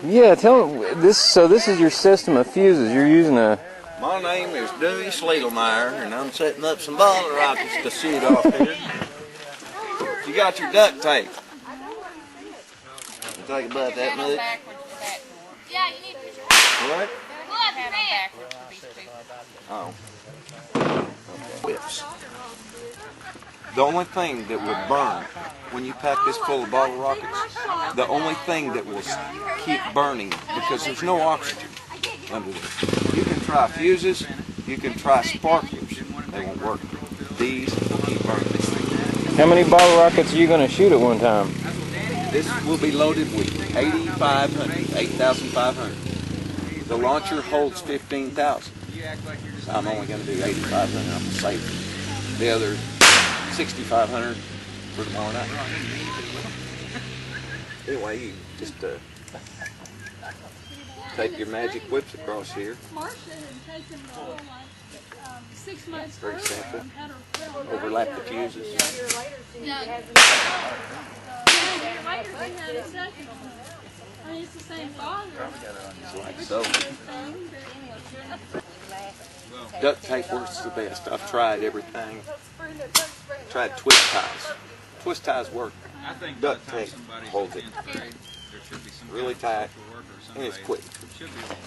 Yeah, tell me this. So this is your system of fuses. You're using a. My name is Dewey Sledelmeyer, and I'm setting up some bottle rockets to shoot off here. You got your duct tape. You think about that much? Yeah, you need to. What? Oh. Whips. The only thing that will burn when you pack this full of bottle rockets, the only thing that will keep burning, because there's no oxygen under this. You can try fuses, you can try sparklers, they won't work. These will keep burning. How many bottle rockets are you going to shoot at one time? This will be loaded with 8,500. The launcher holds 15,000. So I'm only going to do 8,500. I'm going to save the other 6,500 for tomorrow night. Anyway, you just take your magic whips across here. Very simple. Overlap the fuses. It's the same father. Like so. Duct tape works the best. I've tried everything. Tried twist ties. Twist ties work. Duct tape holds it really tight, and it's quick,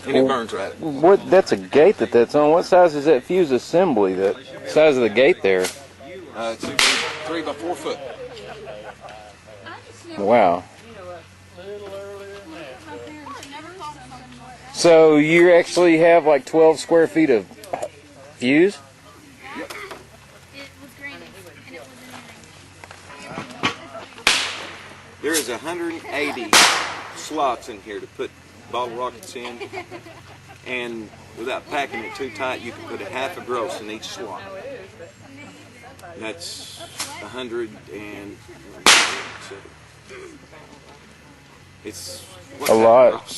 and it burns right. What? That's a gate that's on. What size is that fuse assembly? The size of the gate there? It's 3 by 4 foot. Wow. So you actually have like 12 square feet of fuse? Yep. There is 180 slots in here to put bottle rockets in, and without packing it too tight, you can put a half a gross in each slot. That's 100 and it's a lot.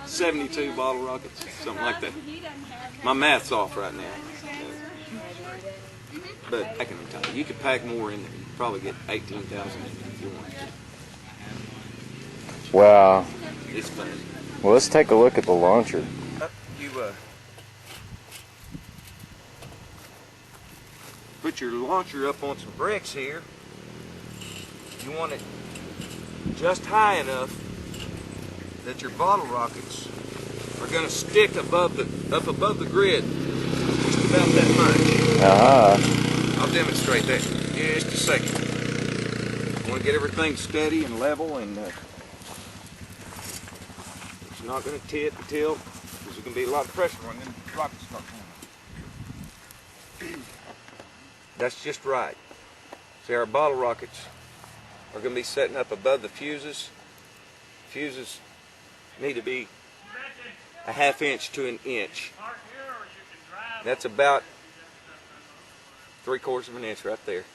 72 bottle rockets, something like that. My math's off right now. But packing them tight. You could pack more in there. You could probably get 18,000 if you want to. Wow. It's fun. Well, let's take a look at the launcher. You put your launcher up on some bricks here. You want it just high enough that your bottle rockets are going to stick up above the grid, just about that much. I'll demonstrate that in just a second. I want to get everything steady and level, and it's not going to tip and tilt, because there's going to be a lot of pressure when them rockets start going. That's just right. See, our bottle rockets are going to be setting up above the fuses. Fuses need to be a ½ inch to an inch. That's about 3/4 of an inch right there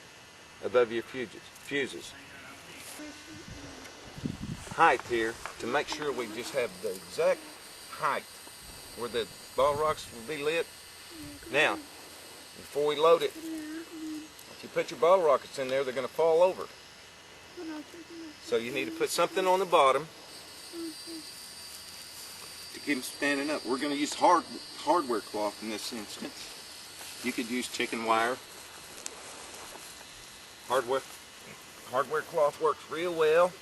above your fuses. Height here, to make sure we just have the exact height where the bottle rockets will be lit. Now, before we load it, if you put your bottle rockets in there, they're going to fall over. So you need to put something on the bottom to keep them standing up. We're going to use hardware cloth in this instance. You could use chicken wire. Hardware cloth works real well.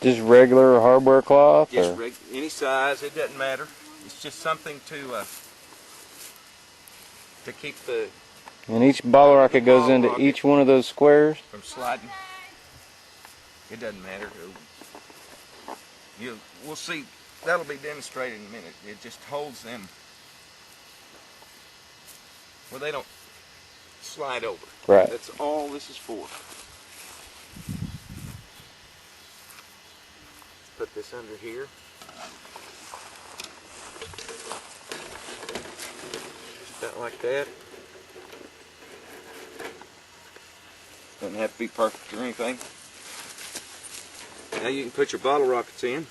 Just regular hardware cloth? Yes, any size, it doesn't matter. It's just something to keep the... And each bottle rocket goes into each one of those squares? From sliding. It doesn't matter. We'll see. That'll be demonstrated in a minute. It just holds them where they don't slide over. Right. That's all this is for. Put this under here. Just about like that. Doesn't have to be perfect or anything. Now you can put your bottle rockets in,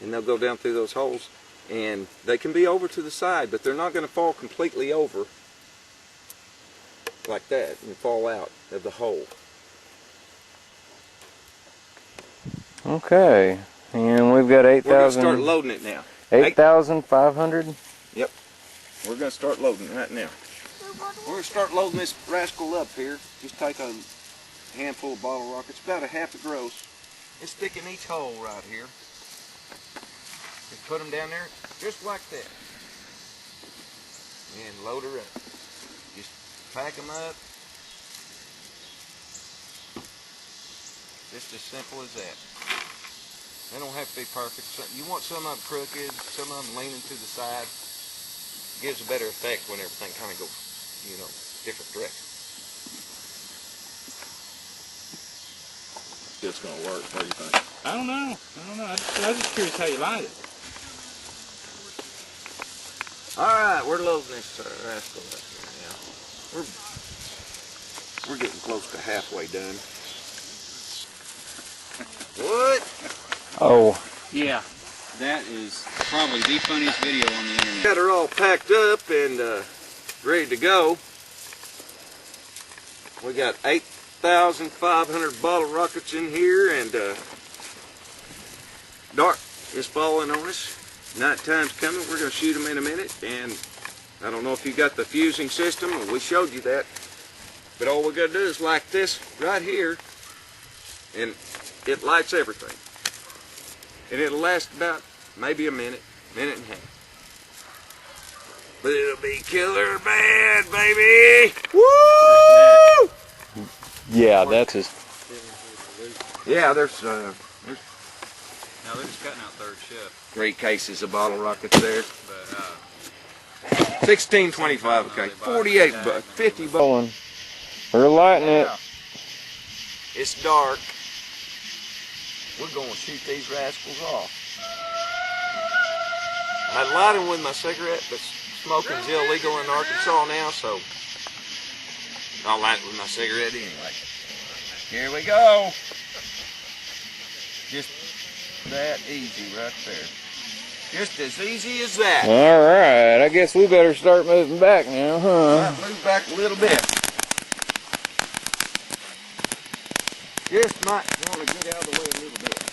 and they'll go down through those holes, and they can be over to the side, but they're not going to fall completely over like that and fall out of the hole. Okay. And we've got We're going to start 8,000. loading it now. 8,500? Yep. We're going to start loading right now. We're going to start loading this rascal up here. Just take a handful of bottle rockets, about a half a gross, and stick in each hole right here. And put them down there just like that. And load her up. Just pack them up. Just as simple as that. They don't have to be perfect. You want some of them crooked, some of them leaning to the side. Gives a better effect when everything kind of goes, you know, different directions. It's going to work. What do you think? I don't know. I was just curious how you light it. All right, we're loading this rascal up here now. We're getting close to halfway done. What? Oh. Yeah, that is probably the funniest video on the internet. Got her all packed up and ready to go. We got 8,500 bottle rockets in here, and dark is falling on us. Nighttime's coming. We're going to shoot them in a minute, and I don't know if you got the fusing system. We showed you that, but all we're going to do is like this right here, and it lights everything. And it'll last about maybe a minute, minute and a half. But it'll be killer bad, baby! Woo! Yeah, that's his. Yeah, there's Now they're just cutting out third shift, 3 cases of bottle rockets there. but 16.25 okay, 48 bucks, 50 bucks. Rolling. We're lighting it. It's dark. We're going to shoot these rascals off. I light them with my cigarette, but smoking's illegal in Arkansas now, so I'll light it with my cigarette anyway. Here we go. Just that easy right there. Just as easy as that. All right. I guess we better start moving back now, huh? Might move back a little bit. Just might want to get out of the way a little bit.